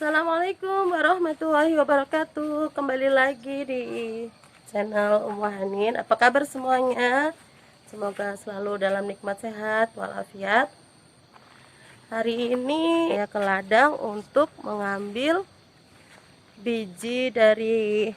Assalamualaikum warahmatullahi wabarakatuh. Kembali lagi di channel Ummu Hanin. Apa kabar semuanya? Semoga selalu dalam nikmat sehat walafiat. Hari ini saya ke ladang untuk mengambil biji dari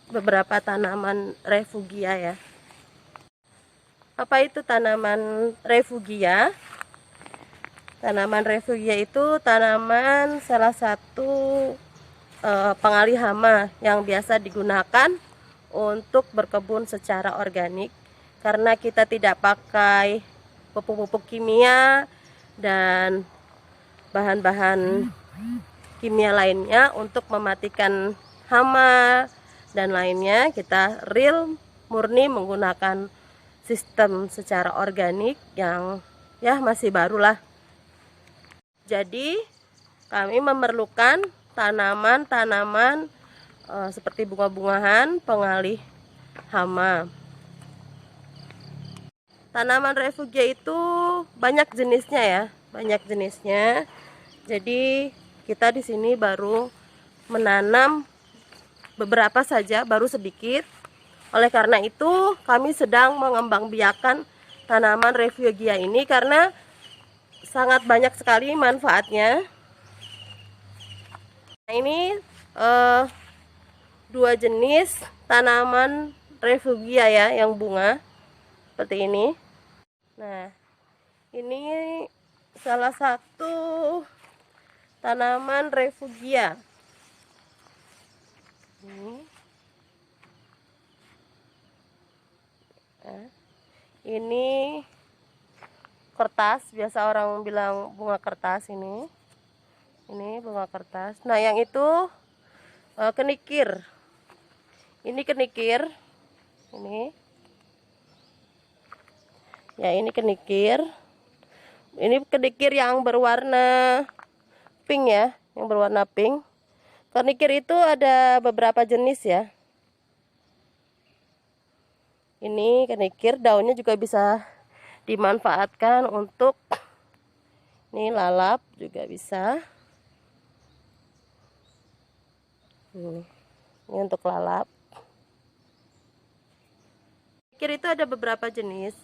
beberapa tanaman refugia ya. Apa itu tanaman refugia? Tanaman refugia itu tanaman salah satu pengalih hama yang biasa digunakan untuk berkebun secara organik, karena kita tidak pakai pupuk-pupuk kimia dan bahan-bahan kimia lainnya untuk mematikan hama dan lainnya. Kita real murni menggunakan sistem secara organik yang ya masih barulah. Jadi kami memerlukan tanaman-tanaman seperti bunga-bungahan pengalih hama. Tanaman refugia itu banyak jenisnya ya, banyak jenisnya. Jadi kita di sini baru menanam beberapa saja, baru sedikit. Oleh karena itu kami sedang mengembangbiakan tanaman refugia ini karena sangat banyak sekali manfaatnya. Nah, ini dua jenis tanaman refugia ya, yang bunga seperti ini. Nah, ini salah satu tanaman refugia. Ini kertas, biasa orang bilang bunga kertas. Ini bunga kertas. Nah, yang itu kenikir. Ini kenikir. Ini ya, ini kenikir. Ini kenikir yang berwarna pink ya, yang berwarna pink. Kenikir itu ada beberapa jenis ya. Ini kenikir, daunnya juga bisa dimanfaatkan untuk ini lalap, juga bisa. Ini untuk lalap. Kenikir itu ada beberapa jenis.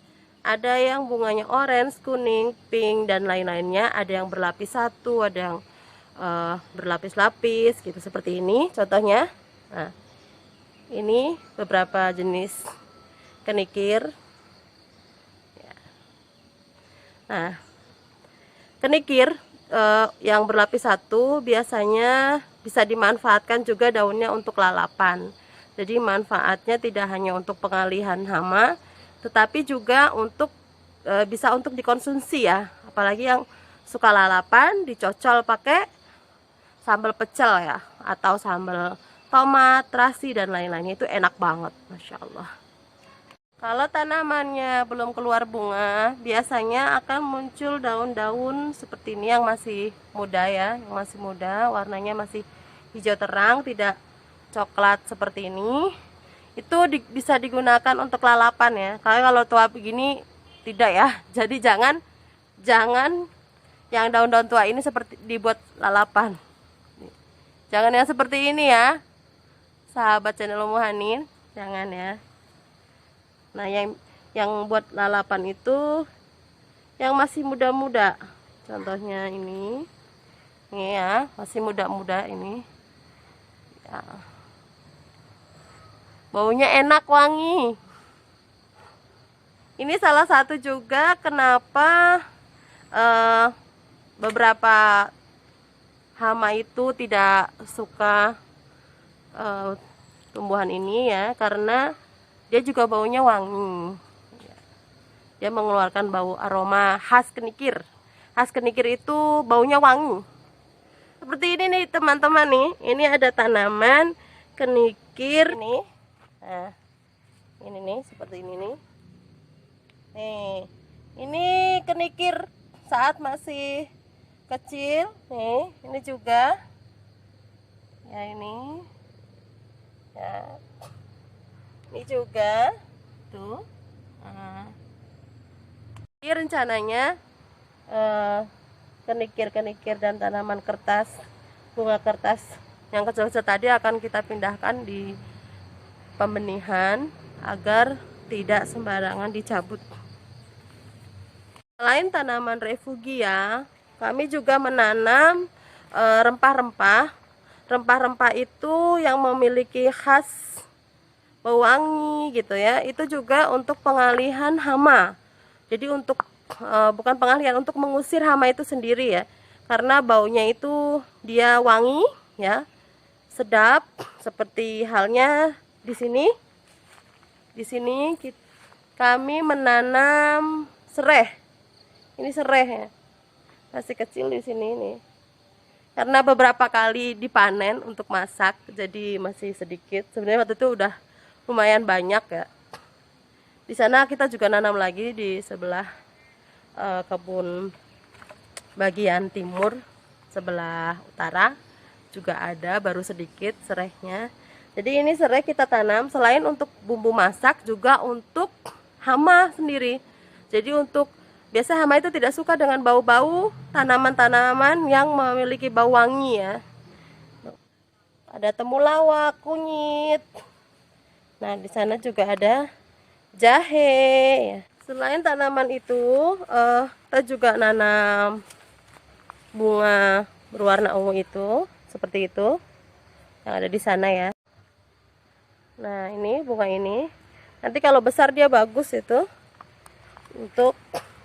Ada yang bunganya orange, kuning, pink, dan lain-lainnya. Ada yang berlapis satu, ada yang berlapis-lapis gitu, seperti ini contohnya. Nah, ini beberapa jenis kenikir. Nah, kenikir yang berlapis satu biasanya bisa dimanfaatkan juga daunnya untuk lalapan. Jadi manfaatnya tidak hanya untuk pengalihan hama, tetapi juga untuk bisa untuk dikonsumsi ya. Apalagi yang suka lalapan, dicocol pakai sambal pecel ya, atau sambal tomat, terasi, dan lain-lainnya. Itu enak banget, Masya Allah. Kalau tanamannya belum keluar bunga, biasanya akan muncul daun-daun seperti ini yang masih muda ya, yang masih muda, warnanya masih hijau terang, tidak coklat seperti ini. Itu bisa digunakan untuk lalapan ya. Kalau tua begini tidak ya. Jadi jangan yang daun-daun tua ini seperti dibuat lalapan. Jangan yang seperti ini ya, sahabat channel Ummu Hanin, jangan ya. Nah, yang buat lalapan itu yang masih muda-muda. Contohnya ini ya, masih muda-muda ini. Ya. Baunya enak, wangi. Ini salah satu juga kenapa beberapa hama itu tidak suka tumbuhan ini ya, karena dia juga baunya wangi. Dia mengeluarkan bau aroma khas kenikir. Khas kenikir itu baunya wangi. Seperti ini nih teman-teman nih. Ini ada tanaman kenikir nih. Nah, ini nih seperti ini nih. Nih, ini kenikir saat masih kecil. Nih, ini juga. Ya, ini. Ya. Ini juga tuh. Nah, ini rencananya kenikir-kenikir dan tanaman kertas bunga kertas yang kecil-kecil tadi akan kita pindahkan di pembenihan agar tidak sembarangan dicabut. Selain tanaman refugia, kami juga menanam rempah-rempah. Rempah-rempah itu yang memiliki khas bau wangi gitu ya. Itu juga untuk pengalihan hama. Jadi untuk bukan pengalihan, untuk mengusir hama itu sendiri ya. Karena baunya itu dia wangi ya, sedap, seperti halnya di sini. Di sini kami menanam sereh. Ini sereh ya. Masih kecil di sini nih. Karena beberapa kali dipanen untuk masak, jadi masih sedikit. Sebenarnya waktu itu udah lumayan banyak ya. Di sana kita juga nanam lagi di sebelah kebun bagian timur, sebelah utara juga ada, baru sedikit serehnya. Jadi ini serai kita tanam selain untuk bumbu masak juga untuk hama sendiri. Jadi untuk biasa hama itu tidak suka dengan bau-bau tanaman-tanaman yang memiliki bau wangi ya. Ada temulawak, kunyit. Nah, di sana juga ada jahe ya. Selain tanaman itu, kita juga nanam bunga berwarna ungu itu, seperti itu. Yang ada di sana ya. Nah, ini bunga ini. Nanti kalau besar dia bagus itu untuk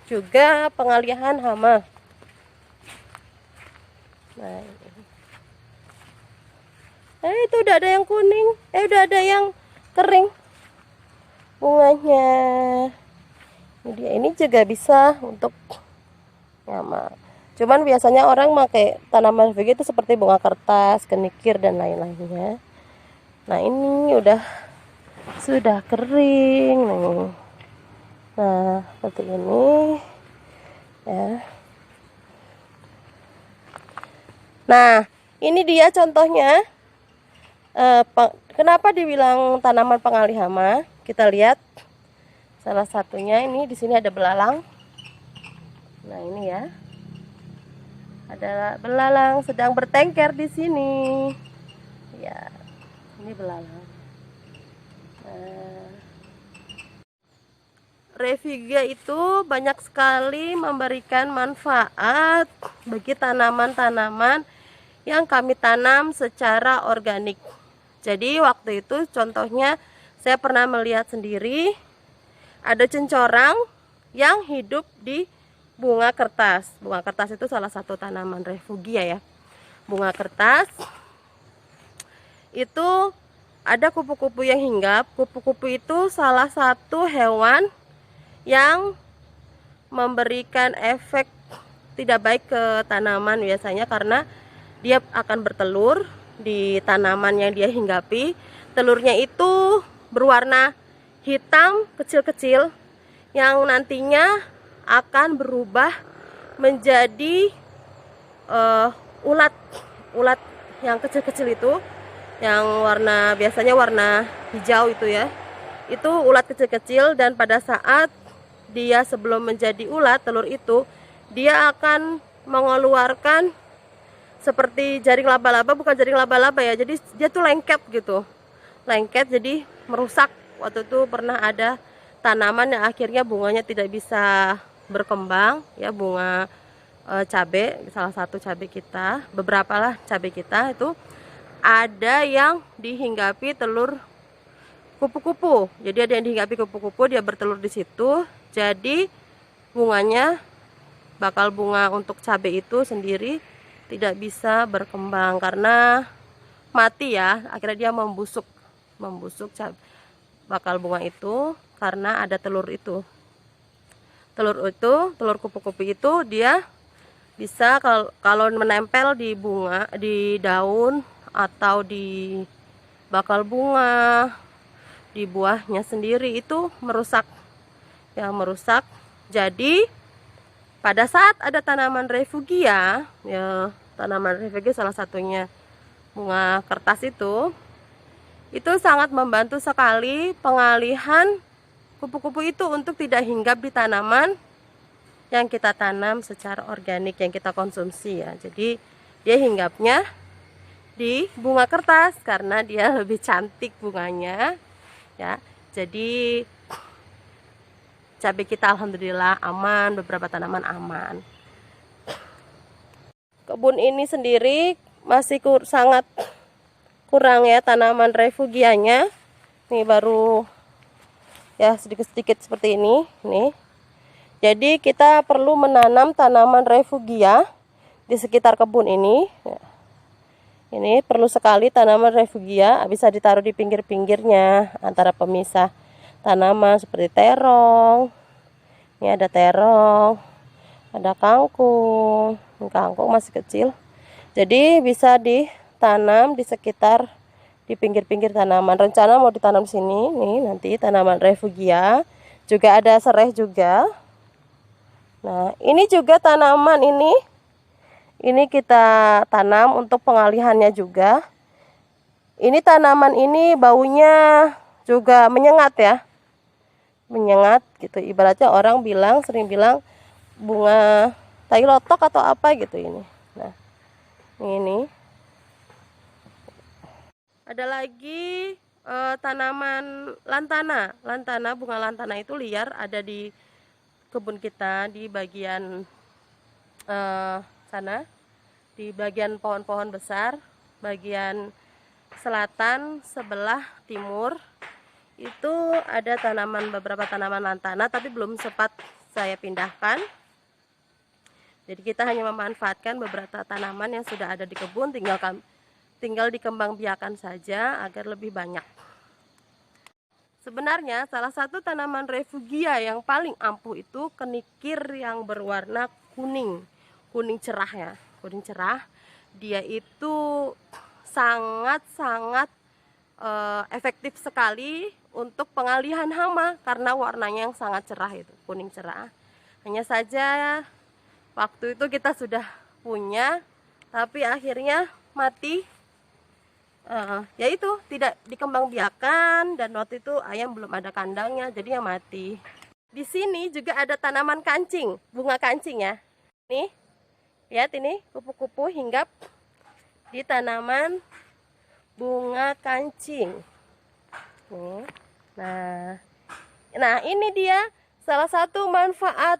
juga pengalihan hama. Nah, itu udah ada yang kuning, udah ada yang kering bunganya. Ini juga bisa untuk hama. Cuman biasanya orang pakai tanaman begitu seperti bunga kertas, kenikir dan lain-lainnya. Nah, ini sudah kering nih. Nah, seperti ini ya. Nah, ini dia contohnya. Kenapa dibilang tanaman pengalih hama? Kita lihat salah satunya ini, di sini ada belalang. Nah, ini ya. Ada belalang sedang bertengker di sini. Ya, ini belalang. Refugia itu banyak sekali memberikan manfaat bagi tanaman-tanaman yang kami tanam secara organik. Jadi waktu itu contohnya saya pernah melihat sendiri ada cencorang yang hidup di bunga kertas. Bunga kertas itu salah satu tanaman refugia ya. Bunga kertas itu ada kupu-kupu yang hinggap. Kupu-kupu itu salah satu hewan yang memberikan efek tidak baik ke tanaman biasanya, karena dia akan bertelur di tanaman yang dia hinggapi. Telurnya itu berwarna hitam kecil-kecil yang nantinya akan berubah menjadi ulat yang kecil-kecil itu, yang biasanya warna hijau itu ya. Itu ulat kecil-kecil, dan pada saat dia sebelum menjadi ulat, telur itu dia akan mengeluarkan seperti jaring laba-laba, bukan jaring laba-laba ya, jadi dia tuh lengket gitu, lengket, jadi merusak. Waktu itu pernah ada tanaman yang akhirnya bunganya tidak bisa berkembang ya, bunga cabai, salah satu cabai kita, beberapa lah cabai kita itu ada yang dihinggapi telur kupu-kupu. Jadi ada yang dihinggapi kupu-kupu, dia bertelur di situ. Jadi bunganya, bakal bunga untuk cabai itu sendiri tidak bisa berkembang karena mati ya. Akhirnya dia membusuk bakal bunga itu karena ada telur itu. Telur kupu-kupu itu dia bisa kalau menempel di bunga, di daun atau di bakal bunga, di buahnya sendiri, itu merusak. Jadi pada saat ada tanaman refugia ya, tanaman refugia salah satunya bunga kertas itu sangat membantu sekali pengalihan kupu-kupu itu untuk tidak hinggap di tanaman yang kita tanam secara organik, yang kita konsumsi ya. Jadi dia hinggapnya di bunga kertas karena dia lebih cantik bunganya ya. Jadi cabai kita alhamdulillah aman, beberapa tanaman aman. Kebun ini sendiri masih sangat kurang ya tanaman refugianya. Ini baru ya sedikit-sedikit seperti ini nih. Jadi kita perlu menanam tanaman refugia di sekitar kebun ini. Ini perlu sekali tanaman refugia, bisa ditaruh di pinggir-pinggirnya antara pemisah tanaman seperti terong. Ini ada terong, ada kangkung. Kangkung masih kecil. Jadi bisa ditanam di sekitar di pinggir-pinggir tanaman. Rencana mau ditanam sini nih nanti tanaman refugia. Juga ada serai juga. Nah, ini juga tanaman ini kita tanam untuk pengalihannya juga. Ini tanaman ini baunya juga menyengat ya. Menyengat gitu. Ibaratnya orang sering bilang bunga tai lotok atau apa gitu ini. Nah, ini. Ada lagi tanaman lantana. Bunga lantana itu liar ada di kebun kita di bagian sana, di bagian pohon-pohon besar, bagian selatan sebelah timur itu ada beberapa tanaman lantana, tapi belum sempat saya pindahkan. Jadi kita hanya memanfaatkan beberapa tanaman yang sudah ada di kebun, tinggal dikembangbiakan saja agar lebih banyak. Sebenarnya salah satu tanaman refugia yang paling ampuh itu kenikir yang berwarna kuning cerah ya, kuning cerah. Dia itu sangat efektif sekali untuk pengalihan hama karena warnanya yang sangat cerah itu, kuning cerah. Hanya saja waktu itu kita sudah punya, tapi akhirnya mati. Yaitu tidak dikembangbiakan dan waktu itu ayam belum ada kandangnya, jadi ya mati. Di sini juga ada tanaman kancing, bunga kancing ya. Nih, lihat ini kupu-kupu hinggap di tanaman bunga kancing. Nih. Nah ini dia salah satu manfaat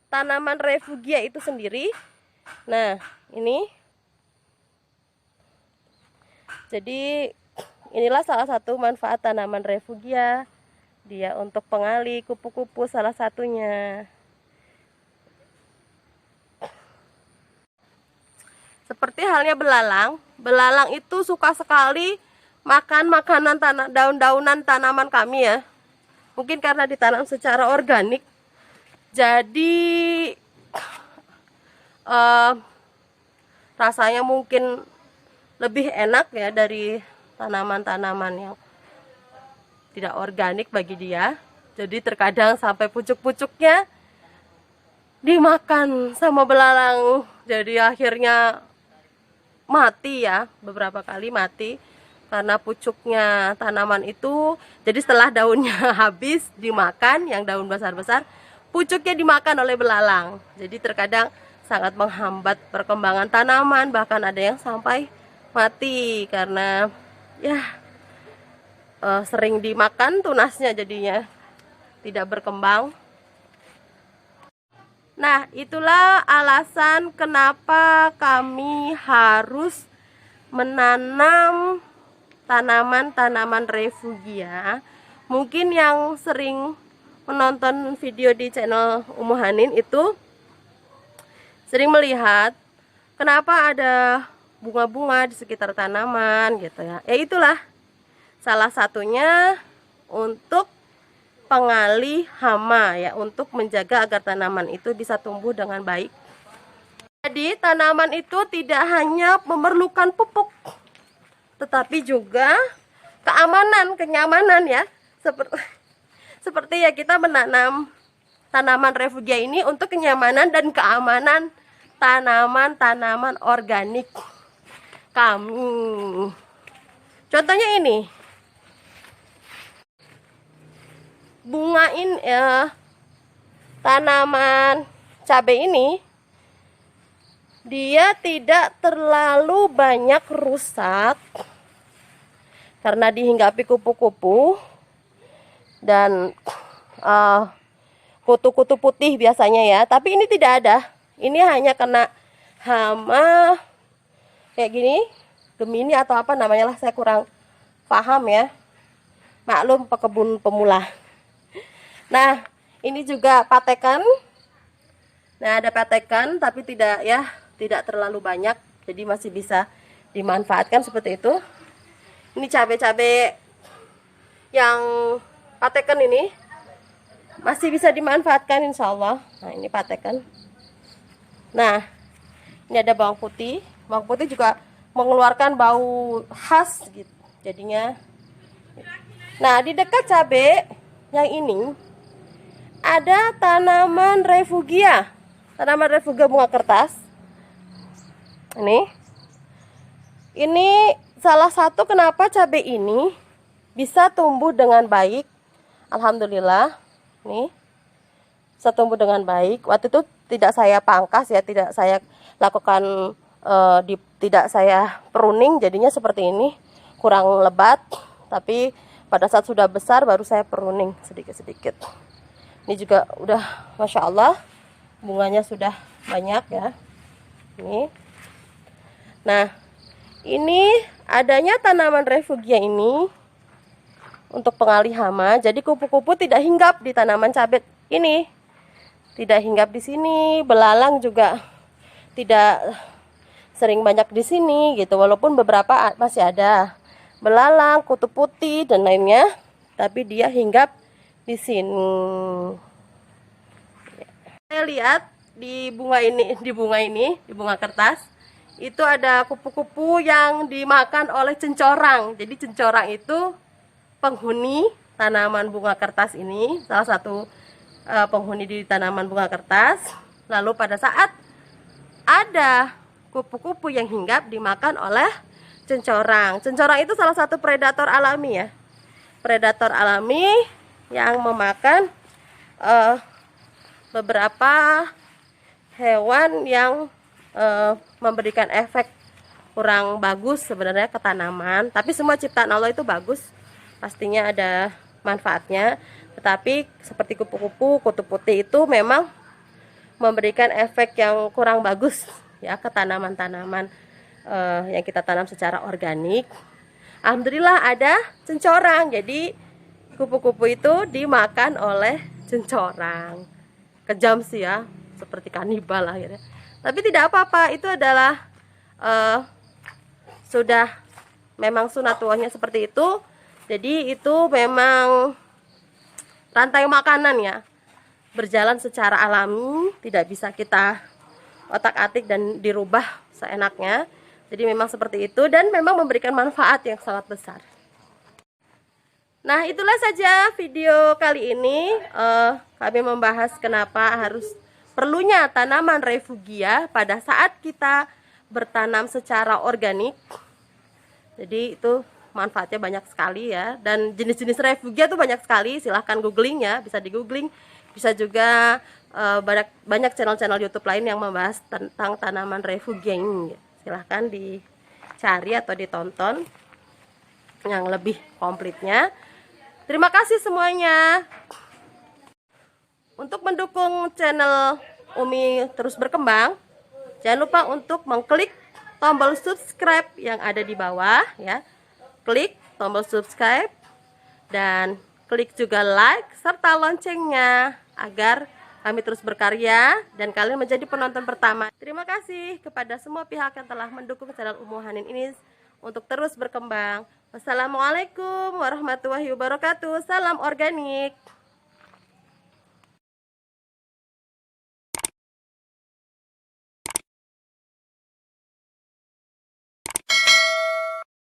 tanaman refugia itu sendiri. Nah ini, jadi inilah salah satu manfaat tanaman refugia. Dia untuk pengali kupu-kupu salah satunya. Seperti halnya belalang. Belalang itu suka sekali makan makanan daun-daunan tanaman kami ya. Mungkin karena ditanam secara organik. Jadi rasanya mungkin lebih enak ya dari tanaman-tanaman yang tidak organik bagi dia. Jadi terkadang sampai pucuk-pucuknya dimakan sama belalang. Jadi akhirnya mati ya, beberapa kali mati karena pucuknya tanaman itu. Jadi setelah daunnya habis dimakan, yang daun besar-besar, pucuknya dimakan oleh belalang. Jadi terkadang sangat menghambat perkembangan tanaman, bahkan ada yang sampai mati karena ya sering dimakan tunasnya, jadinya tidak berkembang. Nah, itulah alasan kenapa kami harus menanam tanaman-tanaman refugia. Mungkin yang sering menonton video di channel Umu Hanin itu sering melihat kenapa ada bunga-bunga di sekitar tanaman gitu ya. Ya itulah salah satunya untuk pengalih hama ya, untuk menjaga agar tanaman itu bisa tumbuh dengan baik. Jadi tanaman itu tidak hanya memerlukan pupuk, tetapi juga keamanan, kenyamanan ya. Seperti ya kita menanam tanaman refugia ini untuk kenyamanan dan keamanan tanaman-tanaman organik kami. Contohnya ini. Bungain tanaman cabai ini dia tidak terlalu banyak rusak karena dihinggapi kupu-kupu dan kutu-kutu putih biasanya ya. Tapi ini tidak ada. Ini hanya kena hama kayak gini, Gemini atau apa namanya lah, saya kurang paham ya. Maklum pekebun pemula. Nah, ini juga patekan. Nah, ada patekan tapi tidak ya, tidak terlalu banyak. Jadi masih bisa dimanfaatkan seperti itu. Ini cabai-cabai yang patekan ini masih bisa dimanfaatkan insya Allah. Nah, ini patekan. Nah, ini ada bawang putih. Bawang putih juga mengeluarkan bau khas gitu. Jadinya. Nah, di dekat cabai yang ini ada tanaman refugia. Tanaman refugia bunga kertas. Ini salah satu kenapa cabai ini bisa tumbuh dengan baik. Alhamdulillah. Nih. Bisa tumbuh dengan baik. Waktu itu tidak saya pangkas ya, tidak saya lakukan tidak saya pruning, jadinya seperti ini. Kurang lebat, tapi pada saat sudah besar baru saya pruning sedikit-sedikit. Ini juga udah Masya Allah, bunganya sudah banyak ya. Ini. Nah, ini adanya tanaman refugia ini untuk pengalih hama. Jadi kupu-kupu tidak hinggap di tanaman cabai ini. Tidak hinggap di sini, belalang juga tidak sering banyak di sini gitu. Walaupun beberapa masih ada belalang, kutu putih dan lainnya, tapi dia hinggap di sini. Saya lihat di bunga kertas itu ada kupu-kupu yang dimakan oleh cencorang. Jadi cencorang itu penghuni tanaman bunga kertas ini, salah satu penghuni di tanaman bunga kertas. Lalu pada saat ada kupu-kupu yang hinggap dimakan oleh cencorang. Cencorang itu salah satu predator alami ya. Predator alami yang memakan beberapa hewan yang memberikan efek kurang bagus sebenarnya ke tanaman. Tapi semua ciptaan Allah itu bagus, pastinya ada manfaatnya. Tetapi seperti kupu-kupu, kutu putih itu memang memberikan efek yang kurang bagus ya ke tanaman-tanaman yang kita tanam secara organik. Alhamdulillah ada cencorang, jadi kupu-kupu itu dimakan oleh cencorang. Kejam sih ya, seperti kanibal akhirnya. Tapi tidak apa-apa, itu adalah sudah memang sunatullahnya seperti itu. Jadi itu memang rantai makanan ya, berjalan secara alami, tidak bisa kita otak-atik dan dirubah seenaknya. Jadi memang seperti itu dan memang memberikan manfaat yang sangat besar. Nah, itulah saja video kali ini. Kami membahas kenapa harus perlunya tanaman refugia pada saat kita bertanam secara organik. Jadi itu manfaatnya banyak sekali ya. Dan jenis-jenis refugia itu banyak sekali. Silahkan googling ya, bisa di googling. Bisa juga banyak channel-channel YouTube lain yang membahas tentang tanaman refugia ini. Silahkan dicari atau ditonton yang lebih komplitnya. Terima kasih semuanya. Untuk mendukung channel Umi terus berkembang, jangan lupa untuk mengklik tombol subscribe yang ada di bawah ya. Klik tombol subscribe dan klik juga like serta loncengnya agar kami terus berkarya dan kalian menjadi penonton pertama. Terima kasih kepada semua pihak yang telah mendukung channel Ummu Hanin ini untuk terus berkembang. Wassalamualaikum warahmatullahi wabarakatuh. Salam organik.